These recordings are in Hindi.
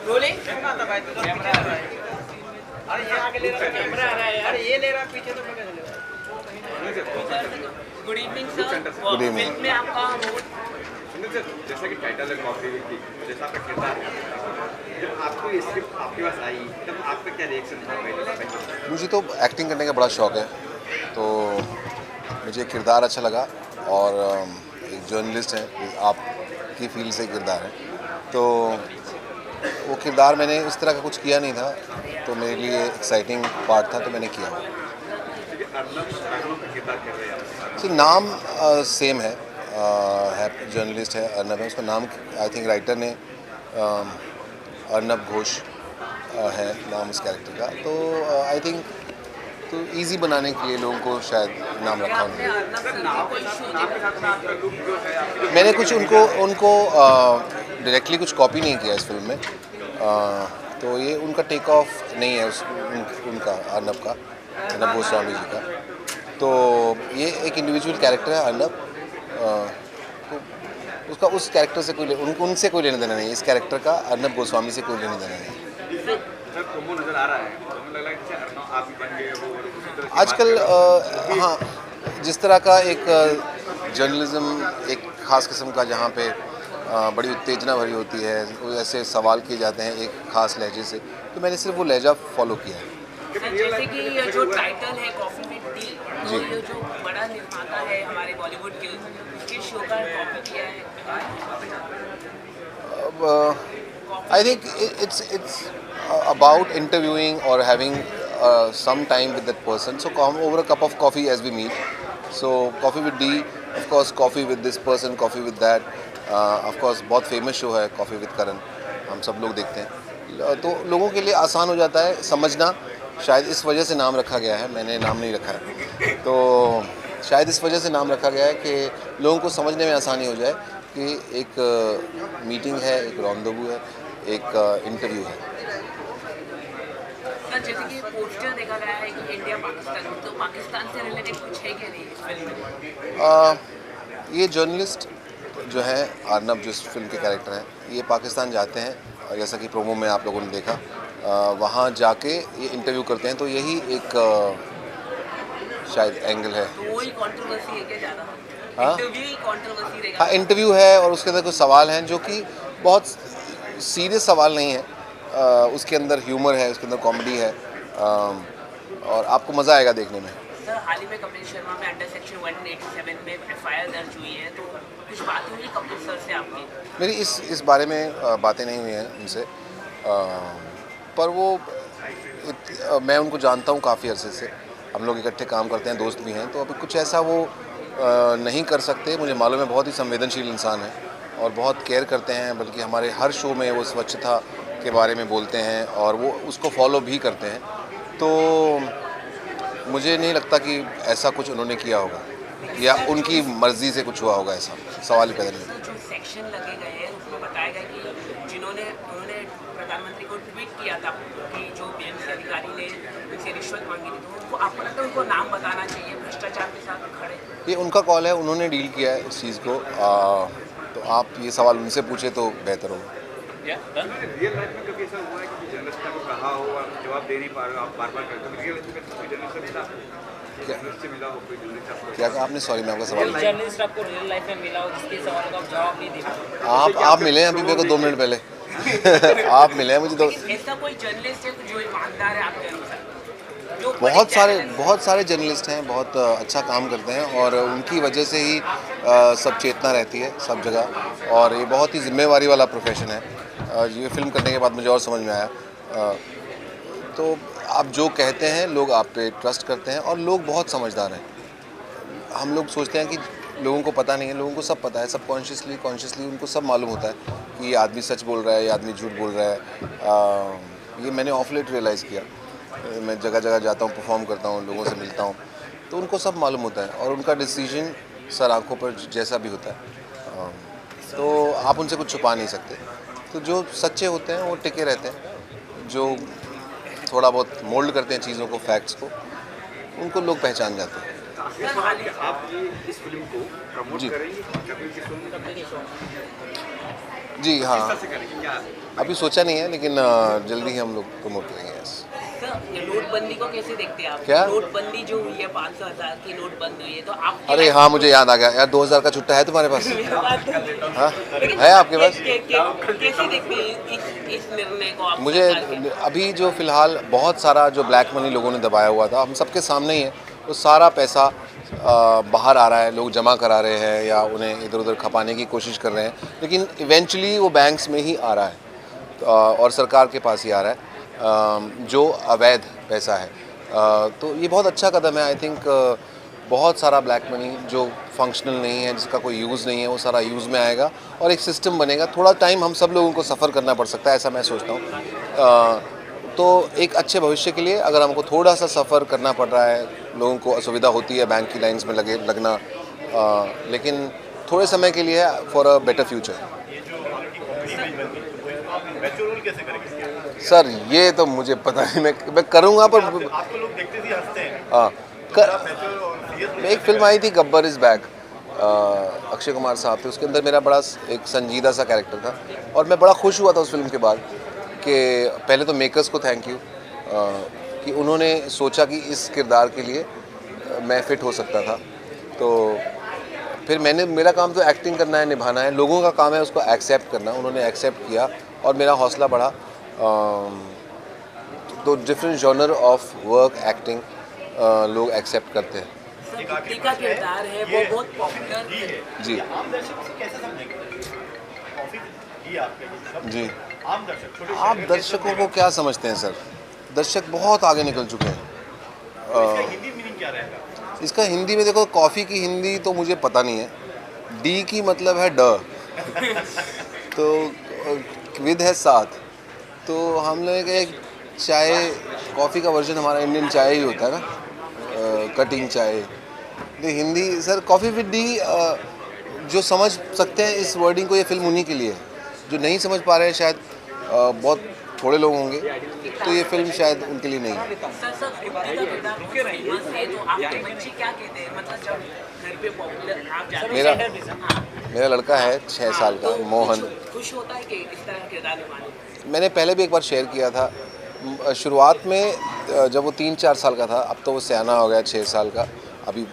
रोलिंग अरे ये आगे ले रहा है कैमरा आ रहा है यार ये ले रहा है पीछे तो मैं good evening sir good evening में आपका रोल जैसा कि टाइटल है कॉफी की जैसा आपका किरदार है जब आपको ये स्क्रिप्ट आपके पास आई तब आपका क्या रिएक्शन था? मुझे तो एक्टिंग करने का बड़ा शौक़ है, तो मुझे किरदार अच्छा लगा और एक जर्नलिस्ट है, आपकी फील्ड से किरदार है, तो वो किरदार मैंने इस तरह का कुछ किया नहीं था, तो मेरे लिए एक्साइटिंग पार्ट था, तो मैंने किया। नाम सेम है, जर्नलिस्ट है, अर्नब है, उसका नाम आई थिंक राइटर ने अर्नब घोष है नाम उस कैरेक्टर का, तो आई थिंक तो इजी बनाने के लिए लोगों को शायद नाम रखा उन्होंने। मैंने कुछ उनको डायरेक्टली कुछ कॉपी नहीं किया इस फिल्म में, तो ये उनका टेक ऑफ नहीं है उनका अर्नब गोस्वामी जी का, तो ये एक इंडिविजुअल कैरेक्टर है अर्नब, तो उसका उस कैरेक्टर से उनसे कोई लेना देना नहीं है, इस कैरेक्टर का अर्नब गोस्वामी से कोई लेना देना नहीं। नजर आ रहा है आप बन गए हो आजकल हाँ, जिस तरह का एक जर्नलिज्म एक ख़ास किस्म का जहाँ पे बड़ी उत्तेजना भरी होती है, ऐसे सवाल किए जाते हैं एक ख़ास लहजे से, तो मैंने सिर्फ वो लहजा फॉलो किया है। जैसे कि जो टाइटल है कॉफी विद टी, तो ये जो बड़ा निर्माता है हमारे बॉलीवुड के, उसके शो का कॉपी किया है। I think it's about interviewing or having some time with that person. So come over a cup of coffee as we meet. So coffee with D, of course coffee with this person, coffee with that. Of course बहुत फेमस शो है कॉफ़ी विद करण, हम सब लोग देखते हैं, तो लोगों के लिए आसान हो जाता है समझना, शायद इस वजह से नाम रखा गया है, मैंने नाम नहीं रखा है, तो शायद इस वजह से नाम रखा गया है कि लोगों को समझने में आसानी हो जाए कि एक मीटिंग है, एक रॉन्डोवू है, एक इंटरव्यू है। सर जैसे कि पोस्टर देखा गया है कि इंडिया पाकिस्तान, तो पाकिस्तान से रिलेटेड कुछ है क्या नहीं इस फिल्म में? ये जर्नलिस्ट जो है अर्नब, जो इस फिल्म के कैरेक्टर हैं, ये पाकिस्तान जाते हैं, और जैसा कि प्रोमो में आप लोगों ने देखा, वहाँ जाके ये इंटरव्यू करते हैं, तो यही एक शायद एंगल है। तो वही कंट्रोवर्सी है क्या ज़्यादा? हाँ, इंटरव्यू ही कंट्रोवर्सी रहेगा। हाँ, इंटरव्यू है और उसके अंदर कुछ सवाल हैं जो कि बहुत सीरियस सवाल नहीं है, उसके अंदर ह्यूमर है, उसके अंदर कॉमेडी है, और आपको मज़ा आएगा देखने में। सर हाल ही में कपिल शर्मा में अंडर सेक्शन 187 में FIR दर्ज हुई है, तो कुछ बात हुई कपिल सर से आपकी? मेरी इस बारे में बातें नहीं हुई हैं उनसे, पर वो मैं उनको जानता हूँ काफ़ी अरसे से, हम लोग इकट्ठे काम करते हैं, दोस्त भी हैं, तो अभी कुछ ऐसा वो नहीं कर सकते। मुझे मालूम है बहुत ही संवेदनशील इंसान है और बहुत केयर करते हैं, बल्कि हमारे हर शो में वो स्वच्छता के बारे में बोलते हैं और वो उसको फॉलो भी करते हैं, तो मुझे नहीं लगता कि ऐसा कुछ उन्होंने किया होगा या उनकी मर्ज़ी से कुछ हुआ होगा, ऐसा सवाल ही पैदा नहीं। जो सेक्शन लगे गए हैं उसमें बताया गया कि उन्होंने प्रधानमंत्री को ट्वीट किया था कि जो BMC अधिकारी ने उनसे रिश्वत मांगी थी, तो उनको आपको लगता है उनको नाम बताना चाहिए भ्रष्टाचार के साथ खड़े? ये उनका कॉल है, उन्होंने डील किया है इस चीज़ को, तो आप ये सवाल उनसे पूछे तो बेहतर होगा। रियल लाइफ में कभी ऐसा हुआ है कि जर्नलिस्ट को कहा हो और जवाब दे नहीं पा रहे हो, आप बार-बार करते हो, रियल लाइफ में कोई जर्नलिस्ट से मिला, जर्नलिस्ट से मिला हो, कोई जर्नलिस्ट आपको? क्या आपने, सॉरी मैं आपका सवाल, जर्नलिस्ट आपको रियल लाइफ में मिला हो जिसके सवालों का आप जवाब नहीं दे पाए? आप मिले हैं अभी मेरे को 2 मिनट पहले आप मिले हैं मुझे तो। ऐसा कोई जर्नलिस्ट है जो ईमानदार है आपके अनुसार? बहुत सारे जर्नलिस्ट हैं, बहुत अच्छा काम करते हैं और उनकी वजह से ही सब चेतना रहती है सब जगह, और ये बहुत ही जिम्मेवारी वाला प्रोफेशन है। ये फिल्म करने के बाद मुझे और समझ में आया, तो आप जो कहते हैं लोग आप पे ट्रस्ट करते हैं और लोग बहुत समझदार हैं। हम लोग सोचते हैं कि लोगों को पता नहीं है, लोगों को सब पता है, सब कॉन्शियसली उनको सब मालूम होता है कि ये आदमी सच बोल रहा है, ये आदमी झूठ बोल रहा है। ये मैंने ऑफ लेट रियलाइज़ किया, मैं जगह जगह जाता हूँ, परफॉर्म करता हूँ, लोगों से मिलता हूँ, तो उनको सब मालूम होता है और उनका डिसीजन सर आंखों पर जैसा भी होता है, तो आप उनसे कुछ छुपा नहीं सकते। तो जो सच्चे होते हैं वो टिके रहते हैं, जो थोड़ा बहुत मोल्ड करते हैं चीज़ों को, फैक्ट्स को, उनको लोग पहचान जाते हैं। आप ये इस फिल्म को प्रमोट जी। करेंगे कपिल की फिल्म जी हाँ, कैसे करेंगे क्या? अभी सोचा नहीं है, लेकिन जल्दी ही हम लोग प्रमोट करेंगे। सर, नोटबंदी को कैसे देखते हैं आप? क्या? नोटबंदी जो हुई है, 500,000 की नोट बंद हुई है, तो आप अरे हाँ, मुझे याद आ गया यार, 2000 का छुट्टा है तुम्हारे पास? हाँ, है आपके पास? कैसे देखते हैं इस निर्णय को आप? मुझे सरकार के? अभी जो फ़िलहाल बहुत सारा जो ब्लैक मनी लोगों ने दबाया हुआ था, हम सबके सामने ही है, वो सारा पैसा बाहर आ रहा है, लोग जमा करा रहे हैं या उन्हें इधर उधर खपाने की कोशिश कर रहे हैं, लेकिन इवेंचुअली वो बैंक्स में ही आ रहा है और सरकार के पास ही आ रहा है, जो अवैध पैसा है। तो ये बहुत अच्छा कदम है। आई थिंक बहुत सारा ब्लैक मनी जो फंक्शनल नहीं है, जिसका कोई यूज़ नहीं है, वो सारा यूज़ में आएगा और एक सिस्टम बनेगा। थोड़ा टाइम हम सब लोगों को सफ़र करना पड़ सकता है, ऐसा मैं सोचता हूँ। तो एक अच्छे भविष्य के लिए अगर हमको थोड़ा सा सफ़र करना पड़ रहा है, लोगों को असुविधा होती है बैंक की लाइंस में लगना, लेकिन थोड़े समय के लिए for a better future. Sir ये तो मुझे पता नहीं, मैं करूँगा, पर आपको लोग देखते थे हंसते हैं। हाँ, एक फिल्म आई थी गब्बर इज़ बैक, अक्षय कुमार साहब थे, उसके अंदर मेरा बड़ा एक संजीदा सा कैरेक्टर था और मैं बड़ा खुश हुआ था उस फिल्म के बाद कि पहले तो मेकर्स को थैंक यू कि उन्होंने सोचा कि इस किरदार के लिए मैं फ़िट हो सकता था। तो फिर मेरा काम तो एक्टिंग करना है, निभाना है, लोगों का काम है उसको एक्सेप्ट करना। उन्होंने एक्सेप्ट किया और मेरा हौसला बढ़ा। तो different genre of work acting लोग एक्सेप्ट करते हैं। गुड्डी का किरदार है वो बहुत पॉपुलर है। जी आम दर्शक से कैसे समझेंगे? कॉफी घी आपके लिए सब जी, आम दर्शक छोटे आप दर्शकों को क्या समझते हैं सर? दर्शक बहुत आगे निकल चुके हैं। इसका हिंदी मीनिंग क्या रहेगा? इसका हिंदी में देखो, कॉफ़ी की हिंदी तो मुझे पता नहीं है। डी की मतलब है ड, तो विद है साथ, तो हम लोग एक चाय कॉफ़ी का वर्जन हमारा इंडियन चाय ही होता है ना, कटिंग चाय। तो Hindi sir coffee with D, जो समझ सकते हैं इस वर्डिंग को, ये फिल्म उन्हीं के लिए है। जो नहीं समझ पा रहे हैं शायद बहुत थोड़े लोग होंगे, तो ये फिल्म शायद उनके लिए नहीं है। सर, गुड्डी का किरदार बहुत फेमस है, तो आपके बच्चे क्या कहते हैं? मतलब जब घर पे पॉपुलर आप जाते हैं, मेरा लड़का है 6 साल का, मोहन। खुश होता है कि इस तरह का किरदार निभाने में? मैंने पहले भी एक बार शेयर किया था, शुरुआत में जब वो 3-4 साल का था, अब तो वो सयाना हो गया 6 साल का, अभी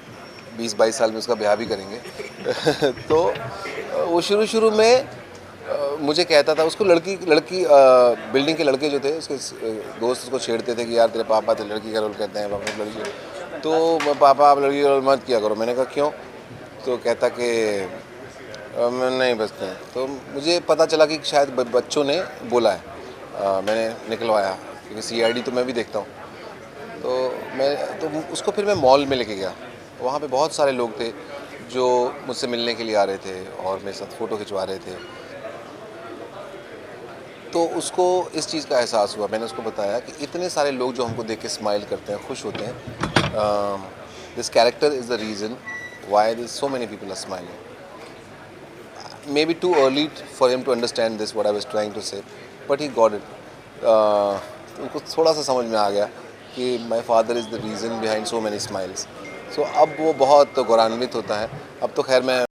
20-22 साल में उसका ब्याह भी करेंगे। तो वो शुरू में मुझे कहता था, उसको लड़की बिल्डिंग के लड़के जो थे उसके दोस्त उसको छेड़ते थे कि यार तेरे पापा तो लड़की का रोल करते हैं, पापा लड़की। तो पापा आप लड़की का रोल मत किया करो। मैंने कहा क्यों? तो कहता कि मैं नहीं बचते हैं। तो मुझे पता चला कि शायद बच्चों ने बोला है, मैंने निकलवाया, क्योंकि CID तो मैं भी देखता हूँ। तो उसको फिर मैं मॉल में लेके गया, वहाँ पे बहुत सारे लोग थे जो मुझसे मिलने के लिए आ रहे थे और मेरे साथ फ़ोटो खिंचवा रहे थे। तो उसको इस चीज़ का एहसास हुआ। मैंने उसको बताया कि इतने सारे लोग जो हमको देख के स्माइल करते हैं, खुश होते हैं, this character is the reason why this so many people are smiling. Maybe too early for him to understand this, what I was trying to say, but he got it. उनको थोड़ा सा समझ में आ गया कि my father is the reason behind so many smiles. So अब वो बहुत गौरवान्वित होता है। अब तो खैर मैं